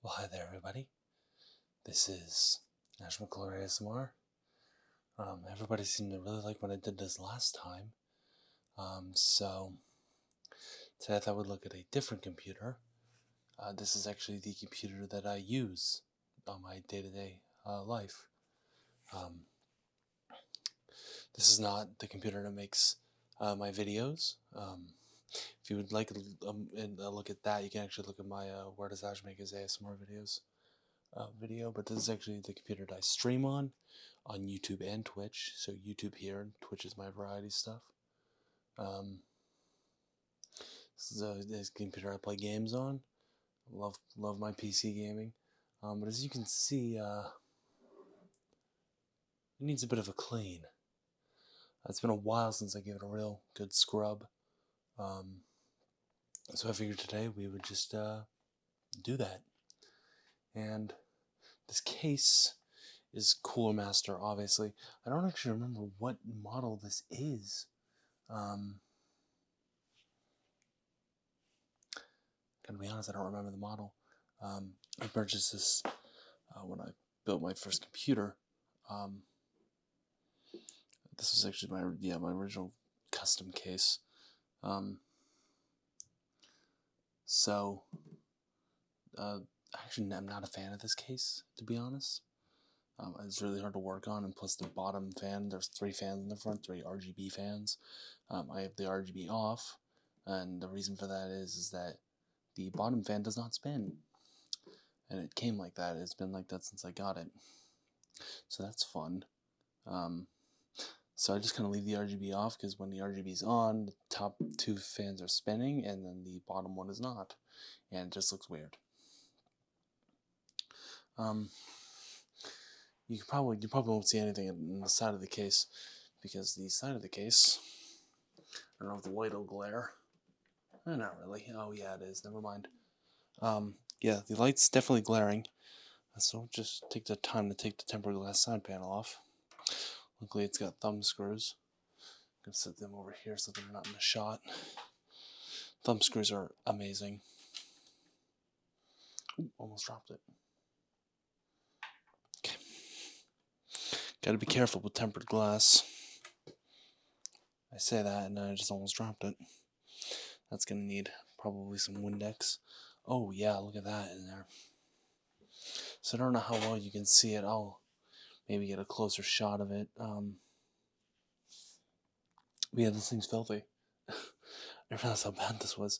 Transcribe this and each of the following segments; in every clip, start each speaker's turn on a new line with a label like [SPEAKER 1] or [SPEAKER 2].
[SPEAKER 1] Well, hi there, everybody. This is National Color ASMR. Everybody seemed to really like when I did this last time. So today I thought we'd look at a different computer. This is actually the computer that I use on my day-to-day life. This is not the computer that makes my videos. If you would like a look at that, you can actually look at my Where Does Ash Make His ASMR videos video, but this is actually the computer that I stream on YouTube and Twitch. So YouTube here, and Twitch is my variety stuff. This is this computer I play games on. Love my PC gaming. But as you can see, it needs a bit of a clean. It's been a while since I gave it a real good scrub. So I figured today we would just do that. And this case is Cooler Master, obviously. I don't actually remember what model this is. Gotta be honest, I don't remember the model. I purchased this when I built my first computer. This was actually my original custom case. Actually, I'm not a fan of this case, to be honest. It's really hard to work on, and plus the bottom fan, there's 3 fans in the front, 3 RGB fans. I have the RGB off, and the reason for that is that the bottom fan does not spin. And it came like that. It's been like that since I got it. So that's fun. So I just kind of leave the RGB off, because when the RGB is on, the top 2 fans are spinning, and then the bottom one is not. And it just looks weird. You probably won't see anything in the side of the case, because the side of the case, I don't know if the light will glare. Not really. Oh yeah, it is. Never mind. Yeah, the light's definitely glaring. So just take the time to take the tempered glass side panel off. Luckily it's got thumb screws. I'm going to set them over here so they're not in the shot. Thumb screws are amazing. Ooh, almost dropped it. Okay. Gotta be careful with tempered glass. I say that and I just almost dropped it. That's gonna need probably some Windex. Oh yeah, look at that in there. So I don't know how well you can see it. I'll maybe get a closer shot of it. But yeah, this thing's filthy. I realized how bad this was.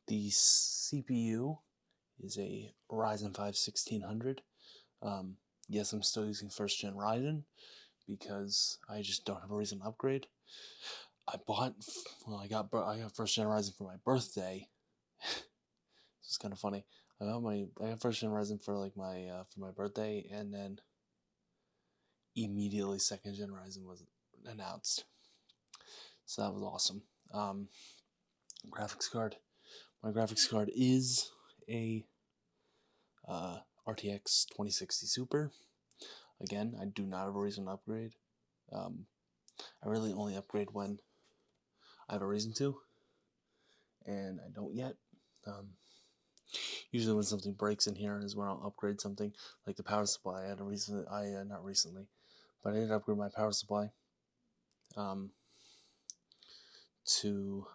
[SPEAKER 1] The CPU is a Ryzen 5 1600. Yes, I'm still using first gen Ryzen because I just don't have a reason to upgrade. I got first gen Ryzen for my birthday. This is kind of funny. I got first gen Ryzen for my birthday, and then immediately second gen Ryzen was announced. So that was awesome. Graphics card. My graphics card is a RTX 2060 Super. Again, I do not have a reason to upgrade. I really only upgrade when I have a reason to, and I don't yet. Usually when something breaks in here is when I'll upgrade something, like the power supply. I had not recently, but I did upgrade my power supply to,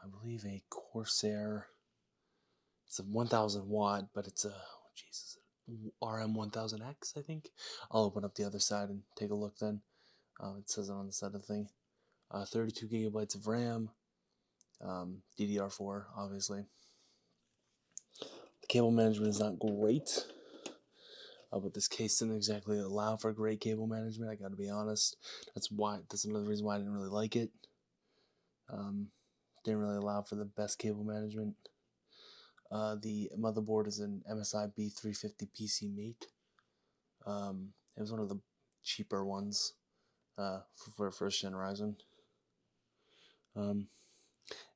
[SPEAKER 1] I believe, a Corsair. It's a 1000 watt, but it's a RM1000X, I think. I'll open up the other side and take a look then. It says it on the side of the thing. 32 gigabytes of RAM, DDR4, obviously. The cable management is not great, but this case didn't exactly allow for great cable management, I gotta be honest. That's another reason why I didn't really like it. Didn't really allow for the best cable management. The motherboard is an MSI B350 PC Mate. It was one of the cheaper ones for first gen Ryzen. And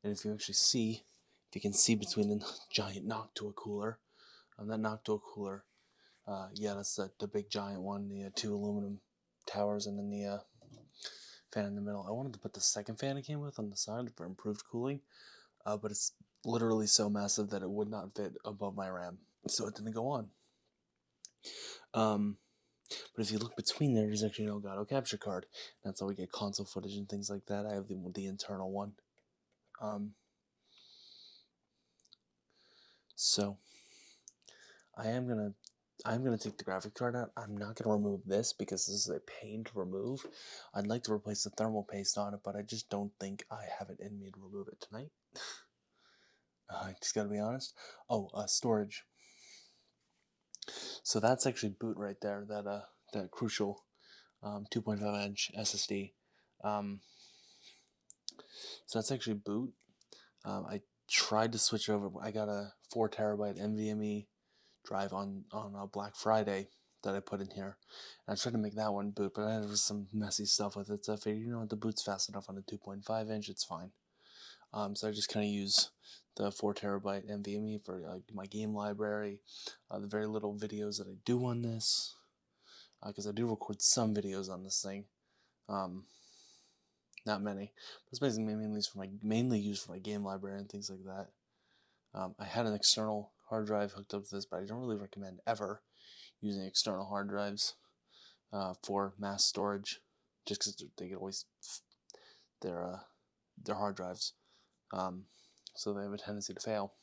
[SPEAKER 1] if you can see between the giant Noctua cooler, that Noctua cooler, yeah, that's the big giant one, the 2 aluminum towers, and then the fan in the middle. I wanted to put the second fan it came with on the side for improved cooling, but it's literally so massive that it would not fit above my RAM, so it didn't go on. But if you look between there's actually no Elgato capture card. That's how we get console footage and things like that. I have the internal one. So I'm gonna take the graphic card out. I'm not gonna remove this because this is a pain to remove. I'd like to replace the thermal paste on it, but I just don't think I have it in me to remove it tonight. I just gotta be honest. Oh, storage. So that's actually boot right there. That crucial 2.5-inch SSD. So that's actually boot. I tried to switch over. I got a 4 terabyte NVMe drive on Black Friday that I put in here. And I tried to make that one boot, but I had some messy stuff with it. So I figured, you know what, the boot's fast enough on a 2.5-inch. It's fine. So I just kind of use the 4 terabyte NVMe for my game library, the very little videos that I do on this, because I do record some videos on this thing. Not many. But it's basically mainly used for my game library and things like that. I had an external hard drive hooked up to this, but I don't really recommend ever using external hard drives for mass storage, just because they get always their hard drives, so they have a tendency to fail.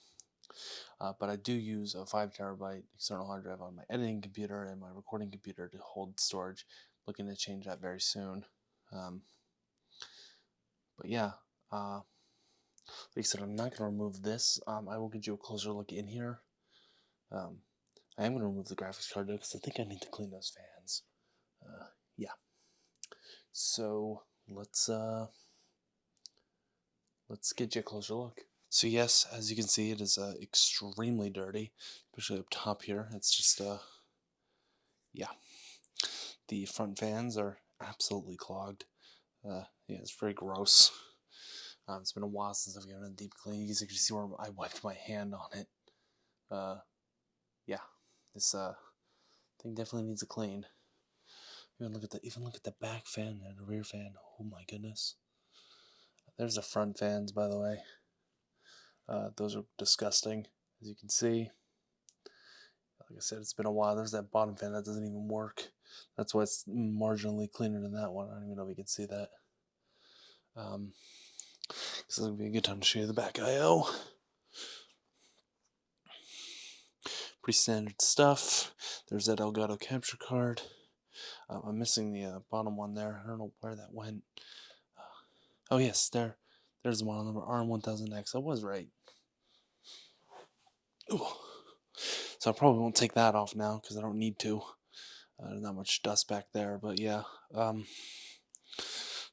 [SPEAKER 1] But I do use a 5 terabyte external hard drive on my editing computer and my recording computer to hold storage. Looking to change that very soon. But yeah, like I said, I'm not going to remove this. I will get you a closer look in here. I am going to remove the graphics card though, because I think I need to clean those fans. Yeah. So let's get you a closer look. So yes, as you can see, it is extremely dirty, especially up top here. It's just yeah. The front fans are absolutely clogged. Yeah, it's very gross. It's been a while since I've given it a deep clean. You can actually see where I wiped my hand on it. Yeah, this thing definitely needs a clean. Even look at the back fan and the rear fan. Oh my goodness. There's the front fans, by the way. Those are disgusting, as you can see. Like I said, it's been a while. There's that bottom fan that doesn't even work. That's why it's marginally cleaner than that one. I don't even know if you can see that. This is going to be a good time to show you the back I/O. Pretty standard stuff. There's that Elgato capture card. I'm missing the bottom one there. I don't know where that went. Oh yes, there's the model number RM1000X. I was right. Ooh. So I probably won't take that off now because I don't need to. There's not much dust back there, but yeah.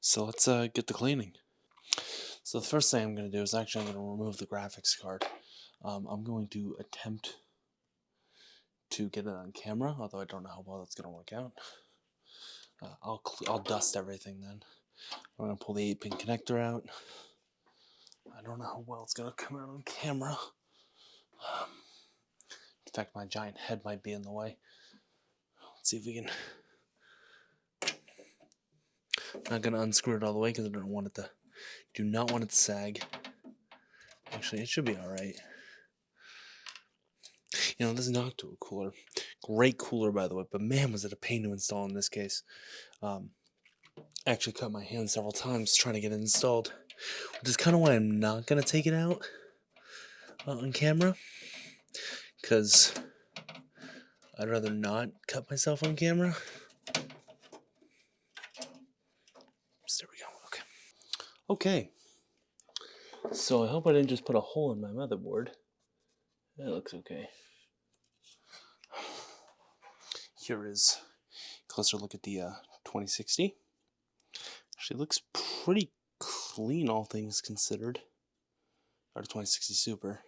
[SPEAKER 1] So let's get the cleaning. So the first thing I'm going to do is I'm going to remove the graphics card. I'm going to attempt to get it on camera, although I don't know how well that's going to work out. I'll dust everything then. I'm going to pull the 8-pin connector out. I don't know how well it's going to come out on camera. In fact, my giant head might be in the way. Let's see if we can. I'm not going to unscrew it all the way because I do not want it to sag. Actually, it should be alright. You know, this is not to a cooler. Great cooler, by the way, but man, was it a pain to install in this case. I actually cut my hand several times trying to get it installed, which is kind of why I'm not going to take it out on camera, because I'd rather not cut myself on camera. There we go. Okay. So I hope I didn't just put a hole in my motherboard. That looks okay. Here is a closer look at the 2060. Actually looks pretty clean, all things considered. Or 2060 Super.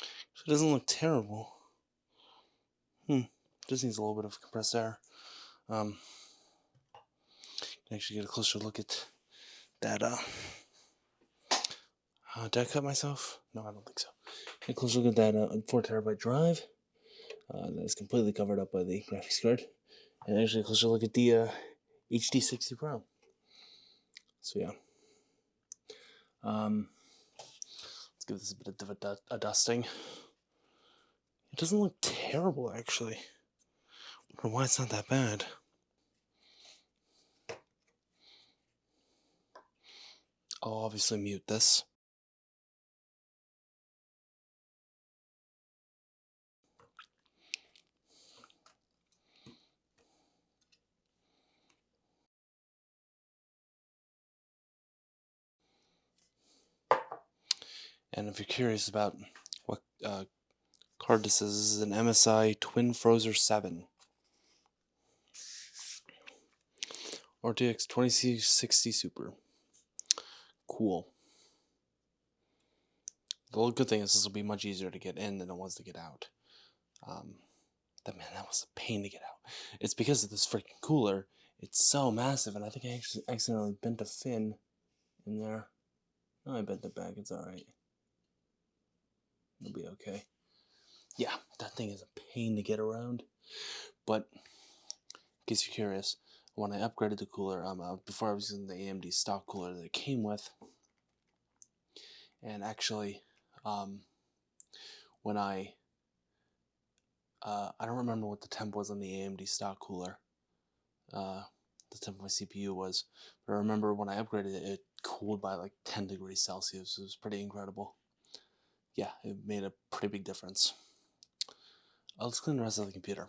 [SPEAKER 1] It doesn't look terrible. Just needs a little bit of compressed air. Can actually get a closer look at that. Did I cut myself? No, I don't think so. Get a closer look at that 4 terabyte drive. That is completely covered up by the graphics card. And actually a closer look at the HD60 Pro. So yeah. Let's give this a bit of a dusting. It doesn't look terrible, actually. I don't know why it's not that bad. I'll obviously mute this. And if you're curious about what card this is an MSI Twin Frozer 7. RTX 2060 Super. Cool. The good thing is this will be much easier to get in than it was to get out. That was a pain to get out. It's because of this freaking cooler. It's so massive, and I think I actually accidentally bent a fin in there. No, I bent it back. It's alright. It'll be okay. Yeah, that thing is a pain to get around. But, in case you're curious, when I upgraded the cooler, before I was using the AMD stock cooler that it came with, and actually, when I don't remember what the temp was on the AMD stock cooler. The temp of my CPU was, but I remember when I upgraded it, it cooled by like 10 degrees Celsius. It was pretty incredible. Yeah, it made a pretty big difference. Let's clean the rest of the computer.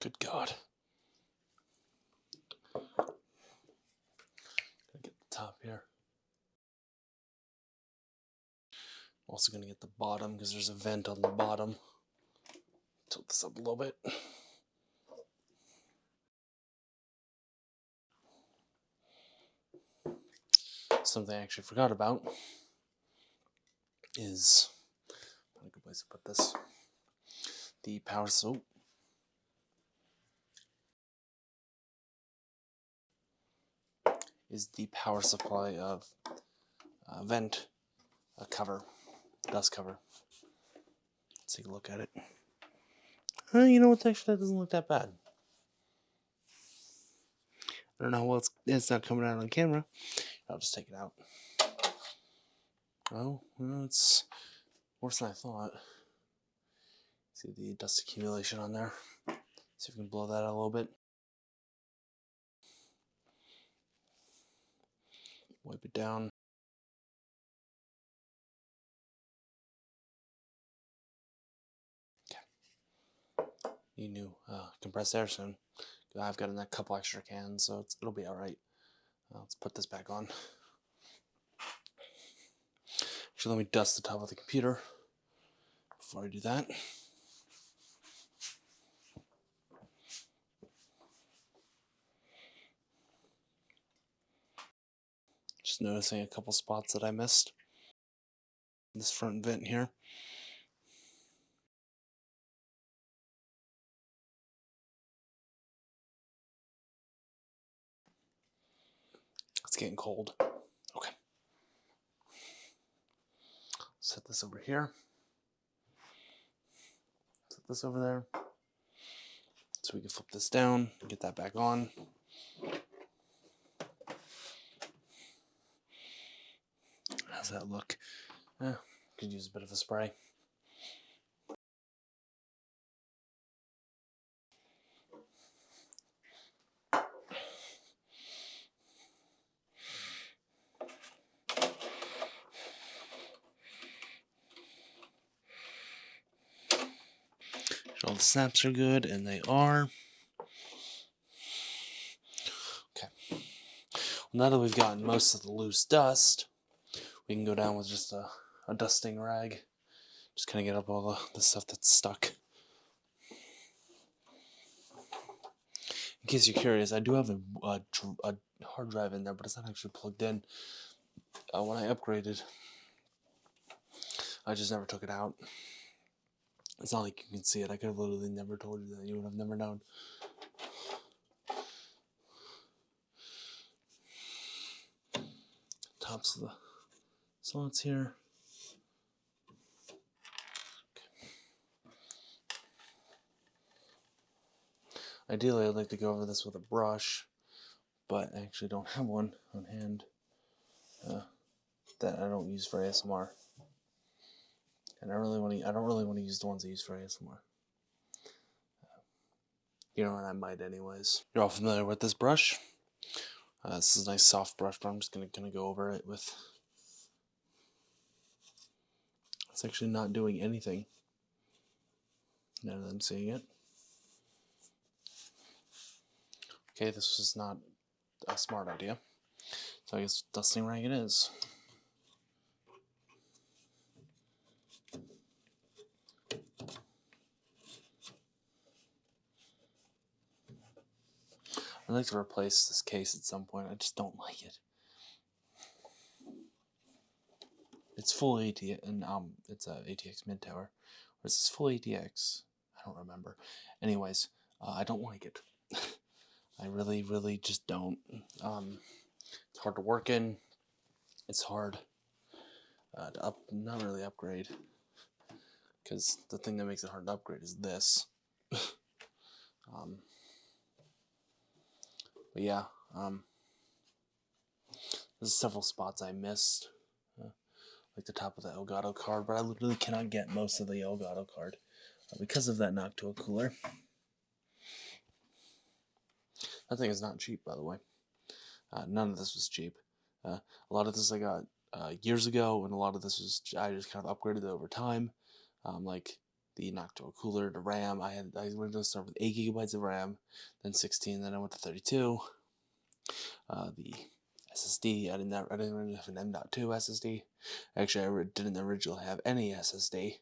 [SPEAKER 1] Good God. Gotta get the top here. Also gonna get the bottom because there's a vent on the bottom. Tilt this up a little bit. Something I actually forgot about is, not a good place to put this, the power supply of vent cover, dust cover. Let's take a look at it. You know what? Actually, that doesn't look that bad. I don't know how well it's not coming out on camera. I'll just take it out. Oh, well, it's worse than I thought. See the dust accumulation on there. See if we can blow that out a little bit. Wipe it down. Okay. Need new compressed air soon. I've got in a couple extra cans, so it'll be alright. Let's put this back on. Actually, let me dust the top of the computer before I do that. Just noticing a couple spots that I missed. This front vent here. It's getting cold. Okay. Set this over here. Set this over there. So we can flip this down and get that back on. How's that look? Could use a bit of a spray. All the snaps are good, and they are. Okay. Well, now that we've gotten most of the loose dust, we can go down with just a dusting rag. Just kind of get up all the stuff that's stuck. In case you're curious, I do have a hard drive in there, but it's not actually plugged in. When I upgraded, I just never took it out. It's not like you can see it. I could have literally never told you that. You would have never known. tops of the slots here. Ideally, I'd like to go over this with a brush, but I actually don't have one on hand that I don't use for ASMR, and I don't really want to use the ones I use for ASMR. You know, and I might anyways. You're all familiar with this brush. This is a nice soft brush, but I'm just gonna go over it with. It's actually not doing anything. Now that I'm seeing it. Okay, this was not a smart idea. So I guess dusting rag it is. I'd like to replace this case at some point. I just don't like it. It's full ATX, and it's a ATX mid tower. Or is this full ATX? I don't remember. Anyways, I don't like it. I really just don't. It's hard to work in. It's hard to not really upgrade, because the thing that makes it hard to upgrade is this. But yeah, there's several spots I missed, like the top of the Elgato card, but I literally cannot get most of the Elgato card because of that Noctua cooler. That thing is not cheap, by the way. None of this was cheap. A lot of this I got years ago, and a lot of this was I just kind of upgraded over time, like the Noctua cooler, the RAM. I originally started with 8 gigabytes of RAM, then 16, then I went to 32. The SSD, I didn't really have an M.2 SSD. Actually, I didn't originally have any SSD,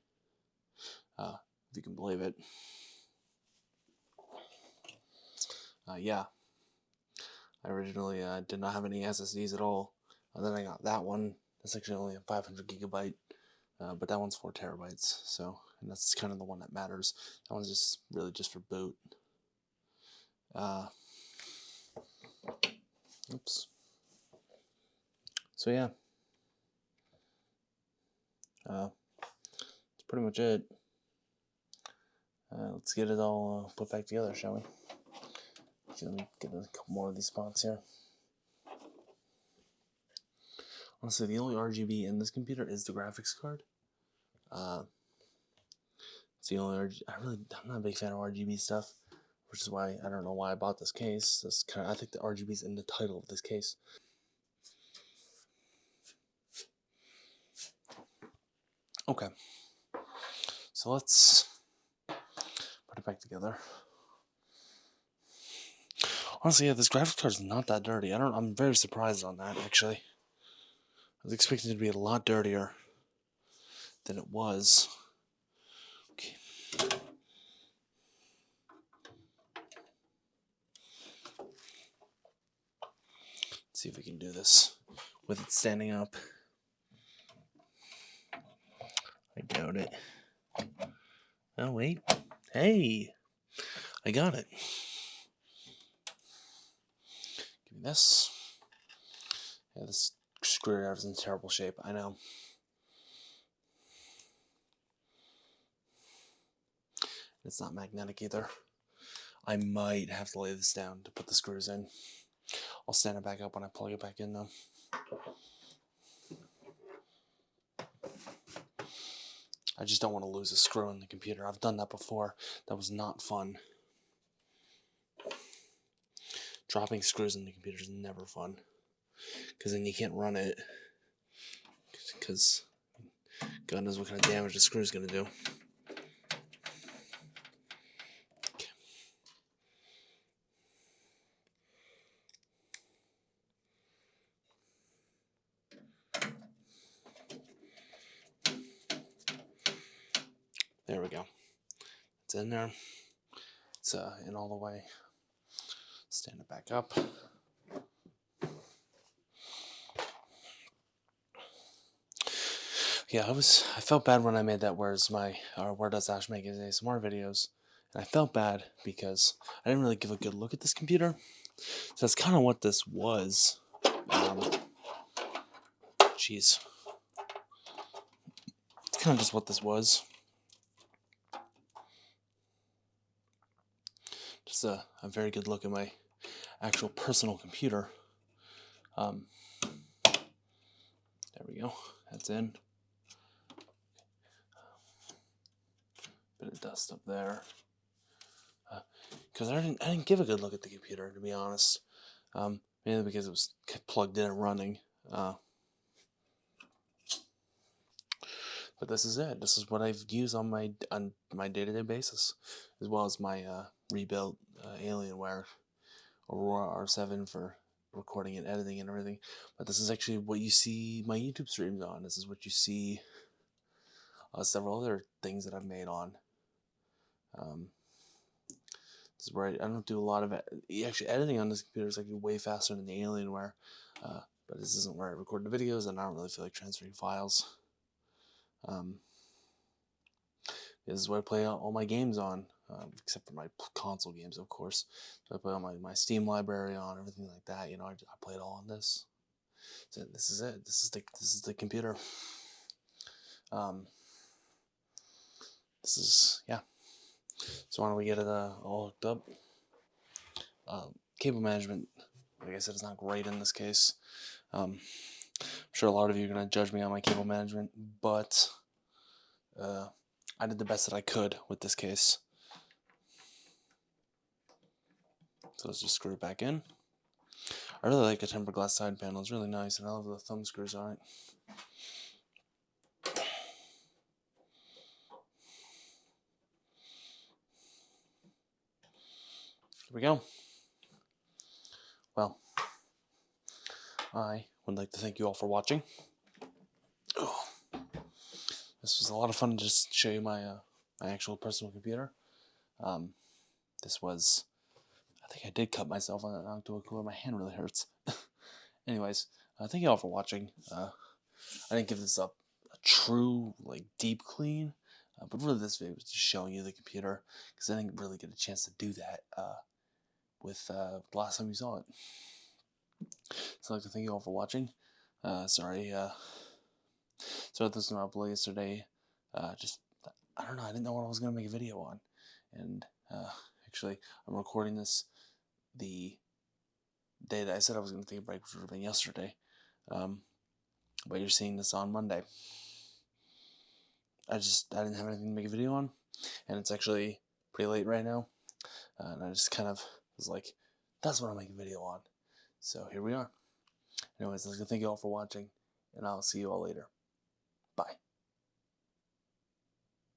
[SPEAKER 1] if you can believe it. Yeah, I originally did not have any SSDs at all. Then I got that one. That's actually only a 500 gigabyte, but that one's 4 terabytes. So, and that's kind of the one that matters. That one's just really just for boot. Oops. So yeah, that's pretty much it. Let's get it all put back together, shall we? Let me get a couple more of these spots here. Honestly, the only RGB in this computer is the graphics card. It's the only I'm not a big fan of RGB stuff, which is why I don't know why I bought this case. I think the RGB is in the title of this case. Okay, so let's put it back together. Honestly, yeah, this graphics card is not that dirty. I'm very surprised on that, actually. I was expecting it to be a lot dirtier than it was. Okay. Let's see if we can do this with it standing up. I doubt it. Oh, wait. Hey! I got it. Give me this. Yeah, this screwdriver's in terrible shape, I know. It's not magnetic either. I might have to lay this down to put the screws in. I'll stand it back up when I plug it back in, though. I just don't want to lose a screw in the computer. I've done that before. That was not fun. Dropping screws in the computer is never fun, because then you can't run it, because God knows what kind of damage the screw is going to do. Okay. There we go. It's in there. It's in all the way. Stand it back up. Yeah, I felt bad when I made that where does Ash make his ASMR videos, and I felt bad because I didn't really give a good look at this computer. So that's kind of what this was. Jeez. It's kind of just what this was. Just a very good look at my actual personal computer. There we go. That's in. Bit of dust up there. Because I didn't give a good look at the computer, to be honest. Mainly because it was plugged in and running. But this is it. This is what I've used on my day-to-day basis, as well as my rebuilt Alienware Aurora R7 for recording and editing and everything. But this is actually what you see my YouTube streams on. This is what you see several other things that I've made on. This is where I don't do a lot of actually editing on this computer is actually way faster than the Alienware. But this isn't where I record the videos, and I don't really feel like transferring files. This is where I play all my games on, except for my console games, of course. So I play all my Steam library on, everything like that. You know, I play it all on this. So this is it. This is the computer. This is, yeah. So why don't we get it all hooked up? Cable management, like I said, is not great in this case. I'm sure a lot of you are going to judge me on my cable management, but I did the best that I could with this case. So let's just screw it back in. I really like the tempered glass side panel. It's really nice, and I love the thumb screws on it. Here we go. Well, I would like to thank you all for watching. Oh, this was a lot of fun to just show you my my actual personal computer. This was, I think I did cut myself on that outdoor cooler. My hand really hurts. Anyways, thank you all for watching. I didn't give this up a true, like, deep clean, but really this video was just showing you the computer, because I didn't really get a chance to do that with the last time you saw it. So I'd like to thank you all for watching. Sorry this was not uploaded yesterday. Just, I don't know, I didn't know what I was going to make a video on. And actually, I'm recording this the day that I said I was going to take a break, which would have been yesterday. But you're seeing this on Monday. I didn't have anything to make a video on, and it's actually pretty late right now. And I just kind of was like, that's what I'll make a video on. So here we are. Anyways, I'd like to thank you all for watching, and I'll see you all later. Bye.